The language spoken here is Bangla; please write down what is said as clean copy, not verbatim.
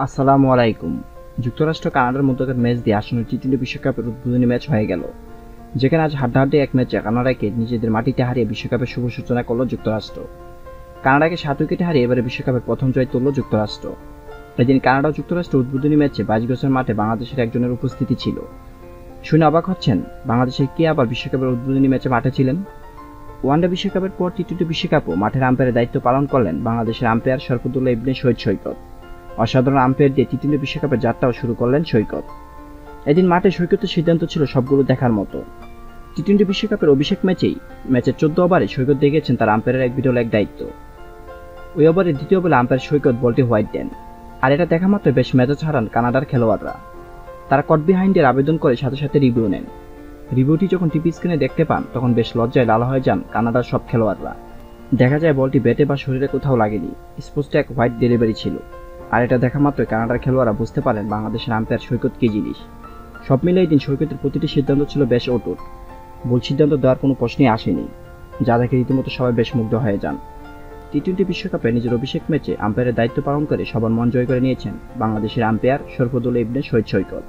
আসসালামু আলাইকুম। যুক্তরাষ্ট্র কানাডার মধ্যকার ম্যাচ দিয়ে আসন্ন টি-টোয়েন্টি বিশ্বকাপের উদ্বোধনী ম্যাচ হয়ে গেল, যেখানে আজ হাড্ডাহাড্ডি এক ম্যাচে কানাডাকে নিজেদের মাটিতে হারিয়ে বিশ্বকাপের শুভ সূচনা করল যুক্তরাষ্ট্র। কানাডাকে ৭ উইকেটে হারিয়ে এবারে বিশ্বকাপের প্রথম জয় তুলল যুক্তরাষ্ট্র। এদিন কানাডা ও যুক্তরাষ্ট্র উদ্বোধনী ম্যাচে ২২ গজের মাঠে বাংলাদেশের একজনের উপস্থিতি ছিল। শুনে অবাক হচ্ছেন, বাংলাদেশের কে আবার বিশ্বকাপের উদ্বোধনী ম্যাচে মাঠে ছিলেন? ওয়ানডে বিশ্বকাপের পর টি-টোয়েন্টি বিশ্বকাপও মাঠের আম্পায়ারের দায়িত্ব পালন করলেন বাংলাদেশের আম্পায়ার শরফুদ্দৌলা ইবনে শহীদ সৈকত। অসাধারণ আম্পায়ার দিয়ে টি-টোয়েন্টি বিশ্বকাপের যাত্রাও শুরু করলেন সৈকত। এদিন মাঠে সৈকতের সিদ্ধান্ত ছিল সবগুলো দেখার মতো। টি-টোয়েন্টি বিশ্বকাপের অভিষেক ম্যাচের ১৪ ওভারে সৈকত দেখিয়েছেন তার আম্পায়ারের এক বিরল এক দায়িত্ব। ওই ওভারের দ্বিতীয় বলে আম্পায়ার সৈকত বলটি হোয়াইট দেন, আর এটা দেখা মাত্র বেশ মেজাজ হারান কানাডার খেলোয়াড়রা। তারা কট বিহাইন্ডের আবেদন করে সাথে সাথে রিভিউ নেন। রিভিউটি যখন টিভি স্ক্রিনে দেখতে পান তখন বেশ লজ্জায় লাল হয়ে যান কানাডার সব খেলোয়াড়রা। দেখা যায় বলটি ব্যাটে বা শরীরে কোথাও লাগেনি, স্পষ্ট এক হোয়াইট ডেলিভারি ছিল। আর এটা দেখা মাত্রই কানাডার খেলোয়াড়রা বুঝতে পারেন বাংলাদেশের আম্পায়ার সৈকত কী জিনিস। সব মিলে এই দিন সৈকতের প্রতিটি সিদ্ধান্ত ছিল বেশ অটুট। ভুল সিদ্ধান্ত দেওয়ার কোনো প্রশ্নই আসেনি, যা দেখে রীতিমতো সবাই বেশ মুগ্ধ হয়ে যান। টি-টোয়েন্টি বিশ্বকাপে নিজের অভিষেক ম্যাচে আম্পায়ারের দায়িত্ব পালন করে সবার মন জয় করে নিয়েছেন বাংলাদেশের আম্পায়ার শরফুদ্দৌলা ইবনে শহীদ সৈকত।